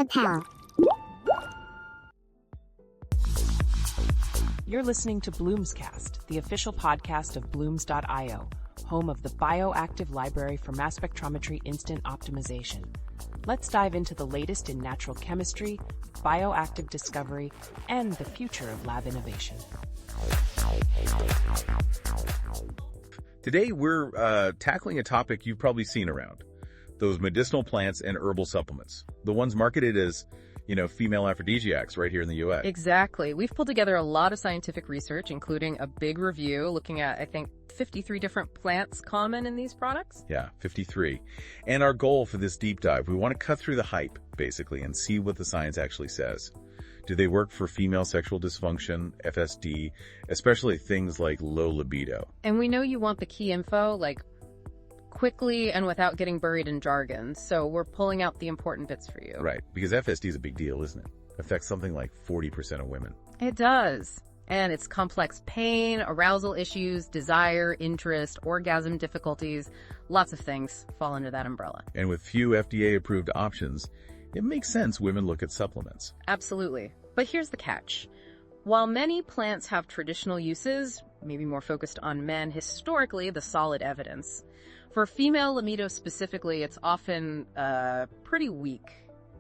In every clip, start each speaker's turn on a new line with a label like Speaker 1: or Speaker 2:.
Speaker 1: Pharmapal.
Speaker 2: You're listening to Bloomscast, the official podcast of Blooms.io, home of the bioactive library for mass spectrometry instant optimization. Let's dive into the latest in natural chemistry, bioactive discovery, and the future of lab innovation.
Speaker 3: Today, we're tackling a topic you've probably seen around, those medicinal plants and herbal supplements, the ones marketed as, female aphrodisiacs right here in the U.S.
Speaker 4: Exactly. We've pulled together a lot of scientific research, including a big review looking at, I think, 53 different plants common in these products.
Speaker 3: Yeah, 53. And our goal for this deep dive, we want to cut through the hype, basically, and see what the science actually says. Do they work for female sexual dysfunction, FSD, especially things like low libido?
Speaker 4: And we know you want the key info, quickly and without getting buried in jargon, so we're pulling out the important bits for you.
Speaker 3: Right, because FSD is a big deal, isn't it? Affects something like 40% of women.
Speaker 4: It does. And it's complex pain, arousal issues, desire, interest, orgasm difficulties, lots of things fall under that umbrella.
Speaker 3: And with few FDA-approved options, it makes sense women look at supplements.
Speaker 4: Absolutely. But here's the catch. While many plants have traditional uses, maybe more focused on men, historically, the solid evidence. For female libido specifically, it's often pretty weak,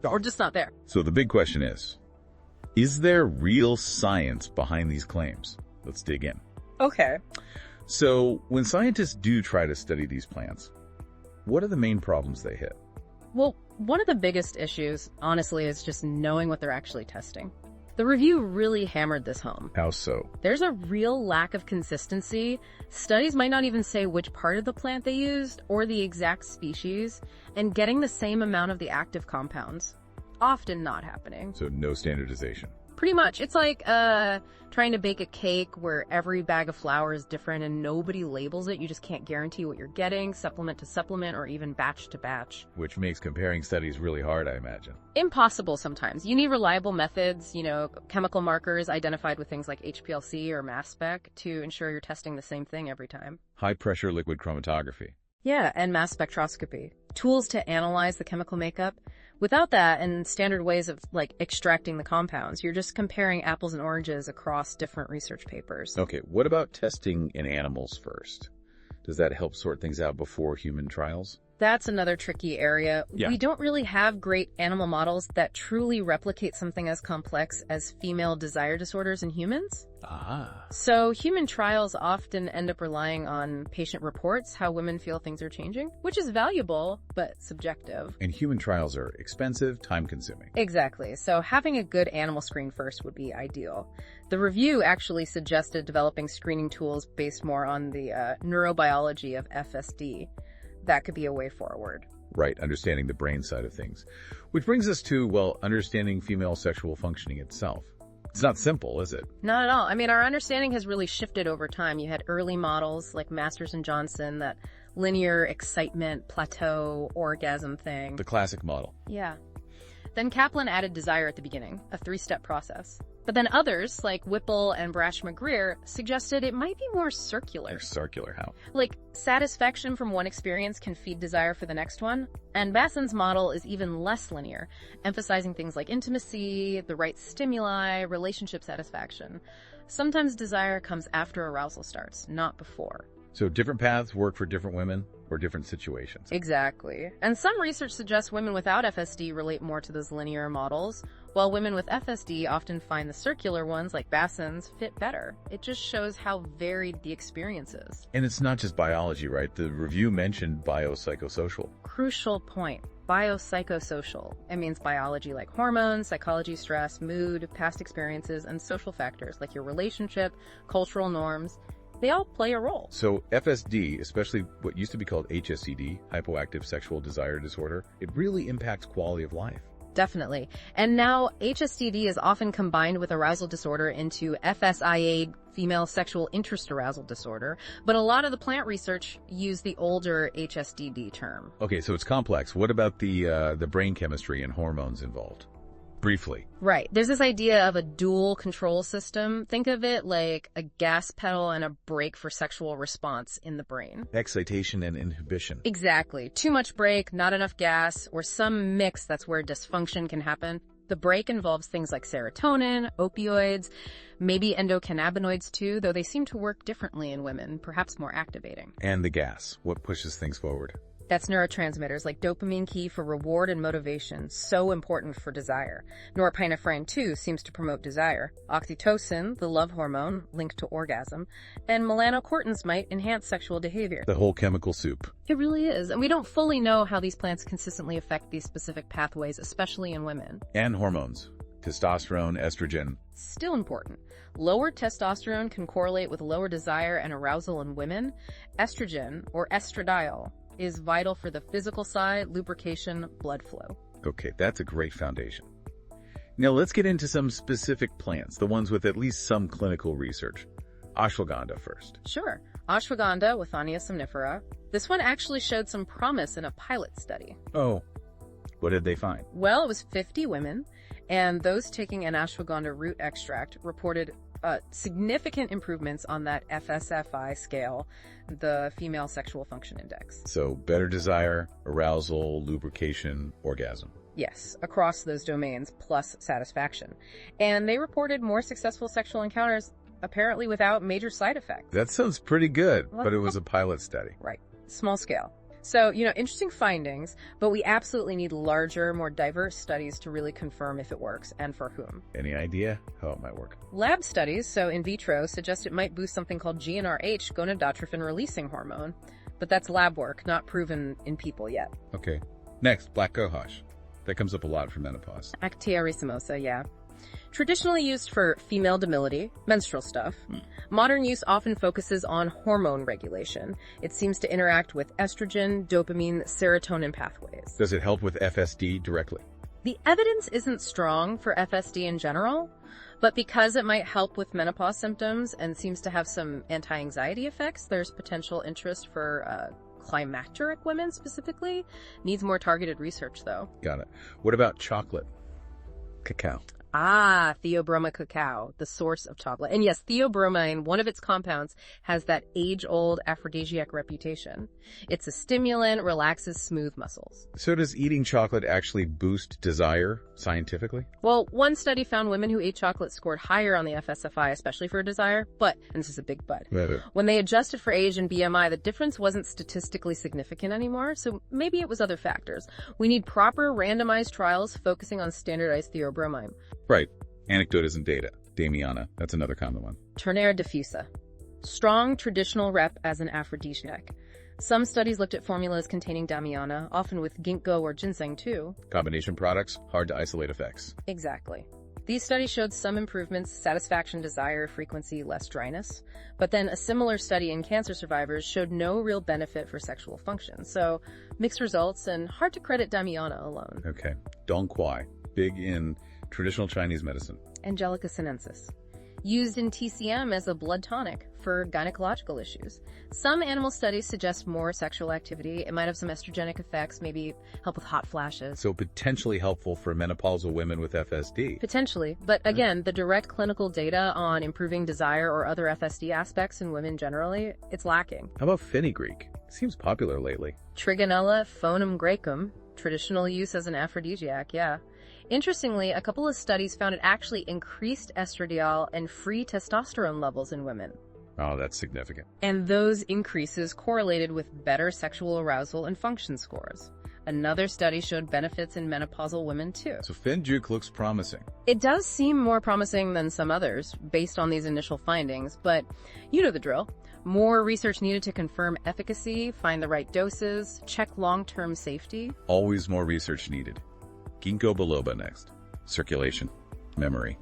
Speaker 4: or just not there.
Speaker 3: So the big question is there real science behind these claims? Let's dig in.
Speaker 4: Okay.
Speaker 3: So when scientists do try to study these plants, what are the main problems they hit?
Speaker 4: Well, one of the biggest issues, honestly, is just knowing what they're actually testing. The review really hammered this home.
Speaker 3: How so?
Speaker 4: There's a real lack of consistency. Studies might not even say which part of the plant they used or the exact species, and getting the same amount of the active compounds. Often not happening.
Speaker 3: So no standardization.
Speaker 4: Pretty much. It's like trying to bake a cake where every bag of flour is different and nobody labels it. You just can't guarantee what you're getting, supplement to supplement, or even batch to batch.
Speaker 3: Which makes comparing studies really hard, I imagine.
Speaker 4: Impossible sometimes. You need reliable methods, chemical markers identified with things like HPLC or mass spec to ensure you're testing the same thing every time.
Speaker 3: High-pressure liquid chromatography.
Speaker 4: Yeah, and mass spectroscopy. Tools to analyze the chemical makeup. Without that and standard ways of extracting the compounds, you're just comparing apples and oranges across different research papers.
Speaker 3: Okay, what about testing in animals first? Does that help sort things out before human trials?
Speaker 4: That's another tricky area.
Speaker 3: Yeah.
Speaker 4: We don't really have great animal models that truly replicate something as complex as female desire disorders in humans.
Speaker 3: Ah.
Speaker 4: So human trials often end up relying on patient reports, how women feel things are changing, which is valuable, but subjective.
Speaker 3: And human trials are expensive, time-consuming.
Speaker 4: Exactly. So having a good animal screen first would be ideal. The review actually suggested developing screening tools based more on the neurobiology of FSD. That could be a way forward.
Speaker 3: Right, understanding the brain side of things. Which brings us to, understanding female sexual functioning itself. It's not simple, is it?
Speaker 4: Not at all. I mean, our understanding has really shifted over time. You had early models like Masters and Johnson, that linear excitement, plateau, orgasm thing.
Speaker 3: The classic model.
Speaker 4: Yeah. Then Kaplan added desire at the beginning, a 3-step process. But then others, like Whipple and Brash-McGreer, suggested it might be more circular.
Speaker 3: Circular, how?
Speaker 4: Satisfaction from one experience can feed desire for the next one. And Bassen's model is even less linear, emphasizing things like intimacy, the right stimuli, relationship satisfaction. Sometimes desire comes after arousal starts, not before.
Speaker 3: So different paths work for different women or different situations.
Speaker 4: Exactly. And some research suggests women without FSD relate more to those linear models, while women with FSD often find the circular ones, like Bassen's, fit better. It just shows how varied the experience is.
Speaker 3: And it's not just biology, right? The review mentioned biopsychosocial.
Speaker 4: Crucial point. Biopsychosocial. It means biology like hormones, psychology, stress, mood, past experiences, and social factors like your relationship, cultural norms. They all play a role.
Speaker 3: So FSD, especially what used to be called HSCD, hypoactive sexual desire disorder, it really impacts quality of life.
Speaker 4: Definitely. And now HSDD is often combined with arousal disorder into FSIA, female sexual interest arousal disorder, but a lot of the plant research use the older HSDD term.
Speaker 3: Okay, so it's complex. What about the brain chemistry and hormones involved? briefly.
Speaker 4: Right. There's this idea of a dual control system. Think of it like a gas pedal and a brake for sexual response in the brain.
Speaker 3: Excitation and inhibition.
Speaker 4: Exactly. Too much brake, not enough gas, or some mix, that's where dysfunction can happen. The brake involves things like serotonin, opioids, maybe endocannabinoids too, though they seem to work differently in women, perhaps more activating.
Speaker 3: And the gas, what pushes things forward?
Speaker 4: That's neurotransmitters like dopamine, key for reward and motivation, so important for desire. Norepinephrine, too, seems to promote desire. Oxytocin, the love hormone, linked to orgasm. And melanocortins might enhance sexual behavior.
Speaker 3: The whole chemical soup.
Speaker 4: It really is. And we don't fully know how these plants consistently affect these specific pathways, especially in women.
Speaker 3: And hormones. Testosterone, estrogen.
Speaker 4: Still important. Lower testosterone can correlate with lower desire and arousal in women. Estrogen, or estradiol, is vital for the physical side, lubrication, blood flow.
Speaker 3: Okay, that's a great foundation. Now let's get into some specific plants, the ones with at least some clinical research. Ashwagandha first.
Speaker 4: Sure. Ashwagandha, Withania somnifera. This one actually showed some promise in a pilot study.
Speaker 3: Oh, what did they find?
Speaker 4: Well, it was 50 women, and those taking an ashwagandha root extract reported significant improvements on that FSFI scale, the Female Sexual Function Index.
Speaker 3: So better desire, arousal, lubrication, orgasm.
Speaker 4: Yes, across those domains, plus satisfaction. And they reported more successful sexual encounters, apparently without major side effects.
Speaker 3: That sounds pretty good, but it was a pilot study.
Speaker 4: Right. Small scale. So, interesting findings, but we absolutely need larger, more diverse studies to really confirm if it works and for whom.
Speaker 3: Any idea how it might work?
Speaker 4: Lab studies, so in vitro, suggest it might boost something called GnRH, gonadotrophin-releasing hormone. But that's lab work, not proven in people yet.
Speaker 3: Okay. Next, Black Cohosh. That comes up a lot for menopause.
Speaker 4: Actea racemosa, yeah. Traditionally used for female debility, menstrual stuff, modern use often focuses on hormone regulation. It seems to interact with estrogen, dopamine, serotonin pathways.
Speaker 3: Does it help with FSD directly?
Speaker 4: The evidence isn't strong for FSD in general, but because it might help with menopause symptoms and seems to have some anti-anxiety effects, there's potential interest for climacteric women specifically. Needs more targeted research, though.
Speaker 3: Got it. What about chocolate? Cacao.
Speaker 4: Ah, theobroma cacao, the source of chocolate. And yes, theobromine, one of its compounds, has that age-old aphrodisiac reputation. It's a stimulant, relaxes smooth muscles.
Speaker 3: So does eating chocolate actually boost desire scientifically?
Speaker 4: Well, one study found women who ate chocolate scored higher on the FSFI, especially for desire, but, and this is a big but, when they adjusted for age and BMI, the difference wasn't statistically significant anymore, so maybe it was other factors. We need proper randomized trials focusing on standardized theobromine.
Speaker 3: Right. Anecdote isn't data. Damiana, that's another common one.
Speaker 4: Ternera diffusa. Strong traditional rep as an aphrodisiac. Some studies looked at formulas containing Damiana, often with ginkgo or ginseng too.
Speaker 3: Combination products, hard to isolate effects.
Speaker 4: Exactly. These studies showed some improvements, satisfaction, desire, frequency, less dryness. But then a similar study in cancer survivors showed no real benefit for sexual function. So mixed results and hard to credit Damiana alone.
Speaker 3: Okay. Quai, big in traditional Chinese medicine.
Speaker 4: Angelica sinensis. Used in TCM as a blood tonic for gynecological issues. Some animal studies suggest more sexual activity. It might have some estrogenic effects, maybe help with hot flashes.
Speaker 3: So potentially helpful for menopausal women with FSD.
Speaker 4: Potentially. But again, the direct clinical data on improving desire or other FSD aspects in women generally, it's lacking.
Speaker 3: How about fenugreek? Seems popular lately.
Speaker 4: Trigonella phonum graecum. Traditional use as an aphrodisiac, yeah. Interestingly, a couple of studies found it actually increased estradiol and free testosterone levels in women.
Speaker 3: Oh, that's significant.
Speaker 4: And those increases correlated with better sexual arousal and function scores. Another study showed benefits in menopausal women too.
Speaker 3: So fenugreek looks promising.
Speaker 4: It does seem more promising than some others based on these initial findings, but you know the drill. More research needed to confirm efficacy, find the right doses, check long-term safety.
Speaker 3: Always more research needed. Ginkgo biloba next. Circulation, memory,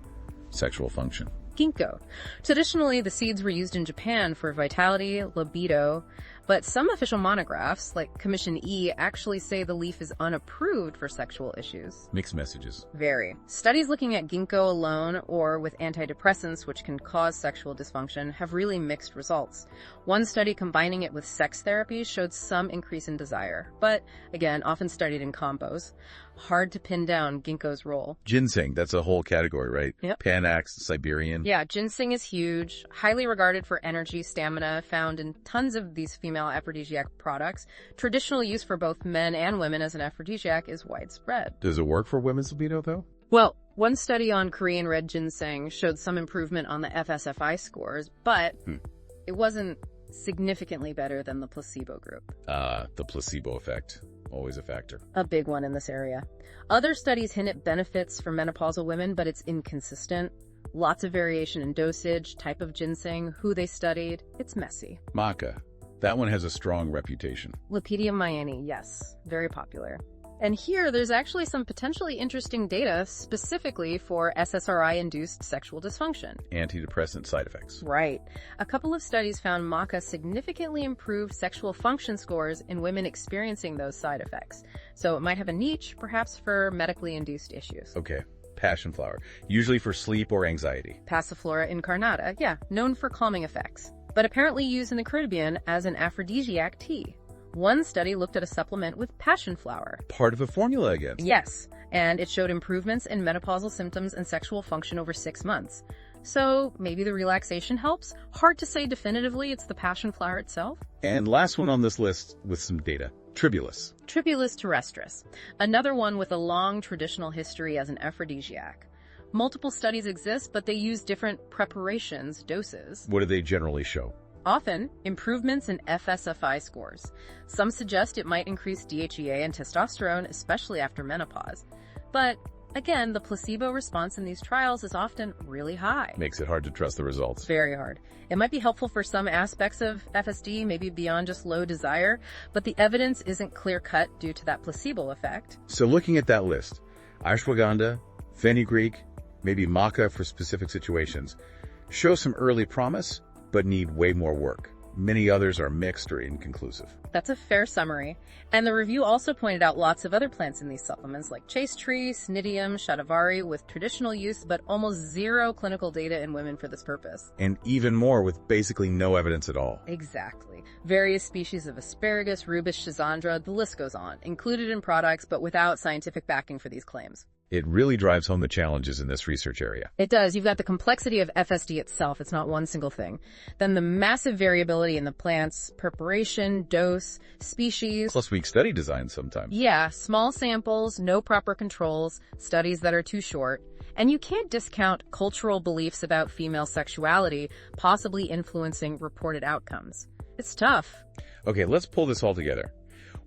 Speaker 3: sexual function.
Speaker 4: Ginkgo. Traditionally, the seeds were used in Japan for vitality, libido, but some official monographs, like Commission E, actually say the leaf is unapproved for sexual issues.
Speaker 3: Mixed messages.
Speaker 4: Very. Studies looking at ginkgo alone or with antidepressants, which can cause sexual dysfunction, have really mixed results. One study combining it with sex therapy showed some increase in desire, but again, often studied in combos. hard to pin down ginkgo's role.
Speaker 3: Ginseng, that's a whole category, right?
Speaker 4: Yep.
Speaker 3: Panax, Siberian.
Speaker 4: Yeah, ginseng is huge, highly regarded for energy, stamina, found in tons of these female aphrodisiac products. Traditional use for both men and women as an aphrodisiac is widespread.
Speaker 3: Does it work for women's libido, though?
Speaker 4: Well, one study on Korean red ginseng showed some improvement on the FSFI scores, but it wasn't significantly better than the placebo group.
Speaker 3: The placebo effect. Always a factor.
Speaker 4: A big one in this area. Other studies hint at benefits for menopausal women, but it's inconsistent. Lots of variation in dosage, type of ginseng, who they studied. It's messy.
Speaker 3: Maca. That one has a strong reputation.
Speaker 4: Lepidium myani, yes. Very popular. And here, there's actually some potentially interesting data specifically for SSRI-induced sexual dysfunction.
Speaker 3: Antidepressant side effects.
Speaker 4: Right. A couple of studies found Maca significantly improved sexual function scores in women experiencing those side effects. So it might have a niche, perhaps for medically induced issues.
Speaker 3: Okay. Passion flower. Usually for sleep or anxiety.
Speaker 4: Passiflora incarnata, yeah, known for calming effects, but apparently used in the Caribbean as an aphrodisiac tea. One study looked at a supplement with passion flower.
Speaker 3: Part of a formula again.
Speaker 4: Yes, and it showed improvements in menopausal symptoms and sexual function over 6 months. So maybe the relaxation helps? Hard to say definitively it's the passion flower itself.
Speaker 3: And last one on this list with some data. Tribulus.
Speaker 4: Tribulus terrestris, another one with a long traditional history as an aphrodisiac. Multiple studies exist, but they use different preparations, doses.
Speaker 3: What do they generally show?
Speaker 4: Often, improvements in FSFI scores. Some suggest it might increase DHEA and testosterone, especially after menopause. But, again, the placebo response in these trials is often really high.
Speaker 3: Makes it hard to trust the results.
Speaker 4: Very hard. It might be helpful for some aspects of FSD, maybe beyond just low desire, but the evidence isn't clear-cut due to that placebo effect.
Speaker 3: So looking at that list, ashwagandha, fenugreek, maybe maca for specific situations, show some early promise, but need way more work. Many others are mixed or inconclusive.
Speaker 4: That's a fair summary. And the review also pointed out lots of other plants in these supplements like chaste tree, cnidium, shatavari with traditional use, but almost zero clinical data in women for this purpose.
Speaker 3: And even more with basically no evidence at all.
Speaker 4: Exactly. Various species of asparagus, rubus, schizandra, the list goes on, included in products, but without scientific backing for these claims.
Speaker 3: It really drives home the challenges in this research area.
Speaker 4: It does. You've got the complexity of FSD itself. It's not one single thing. Then the massive variability in the plant's preparation, dose, species.
Speaker 3: Plus weak study designs sometimes.
Speaker 4: Yeah, small samples, no proper controls, studies that are too short. And you can't discount cultural beliefs about female sexuality possibly influencing reported outcomes. It's tough.
Speaker 3: Okay, let's pull this all together.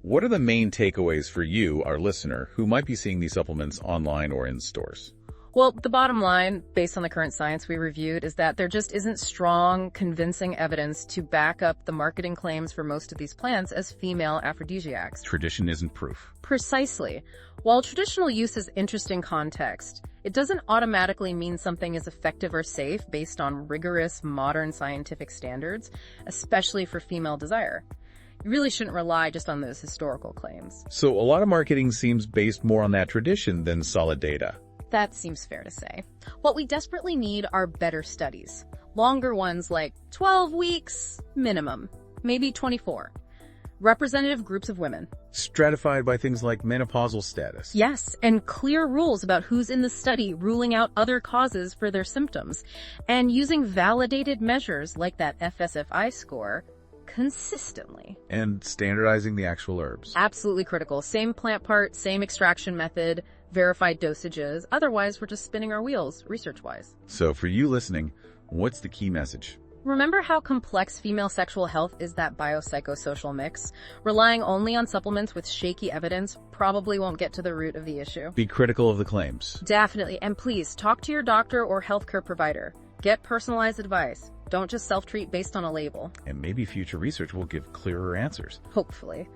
Speaker 3: What are the main takeaways for you, our listener, who might be seeing these supplements online or in stores?
Speaker 4: Well, the bottom line, based on the current science we reviewed, is that there just isn't strong, convincing evidence to back up the marketing claims for most of these plants as female aphrodisiacs.
Speaker 3: Tradition isn't proof.
Speaker 4: Precisely. While traditional use is interesting context, it doesn't automatically mean something is effective or safe based on rigorous, modern scientific standards, especially for female desire. You really shouldn't rely just on those historical claims.
Speaker 3: So a lot of marketing seems based more on that tradition than solid data.
Speaker 4: That seems fair to say. What we desperately need are better studies. Longer ones like 12 weeks minimum, maybe 24. Representative groups of women.
Speaker 3: Stratified by things like menopausal status.
Speaker 4: Yes, and clear rules about who's in the study, ruling out other causes for their symptoms, and using validated measures like that FSFI score consistently.
Speaker 3: And standardizing the actual herbs.
Speaker 4: Absolutely critical. Same plant part, same extraction method, verified dosages. Otherwise, we're just spinning our wheels, research-wise.
Speaker 3: So for you listening, what's the key message?
Speaker 4: Remember how complex female sexual health is, that biopsychosocial mix? Relying only on supplements with shaky evidence probably won't get to the root of the issue.
Speaker 3: Be critical of the claims.
Speaker 4: Definitely. And please, talk to your doctor or healthcare provider. Get personalized advice. Don't just self-treat based on a label.
Speaker 3: And maybe future research will give clearer answers.
Speaker 4: Hopefully.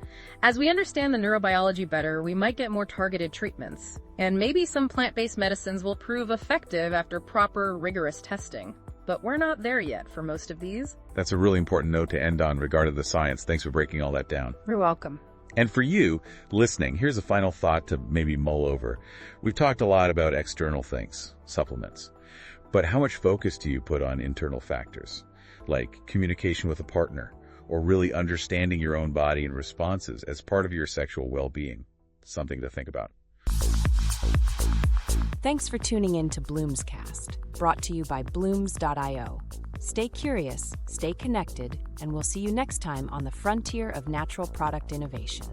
Speaker 4: As we understand the neurobiology better, we might get more targeted treatments. And maybe some plant-based medicines will prove effective after proper, rigorous testing. But we're not there yet for most of these.
Speaker 3: That's a really important note to end on regarding the science. Thanks for breaking all that down.
Speaker 4: You're welcome.
Speaker 3: And for you, listening, here's a final thought to maybe mull over. We've talked a lot about external things, supplements. But how much focus do you put on internal factors, like communication with a partner, or really understanding your own body and responses as part of your sexual well-being? Something to think about.
Speaker 2: Thanks for tuning in to Bloomscast, brought to you by Blooms.io. Stay curious, stay connected, and we'll see you next time on the frontier of natural product innovation.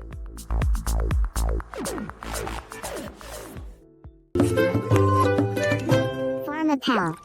Speaker 1: Pharmapal.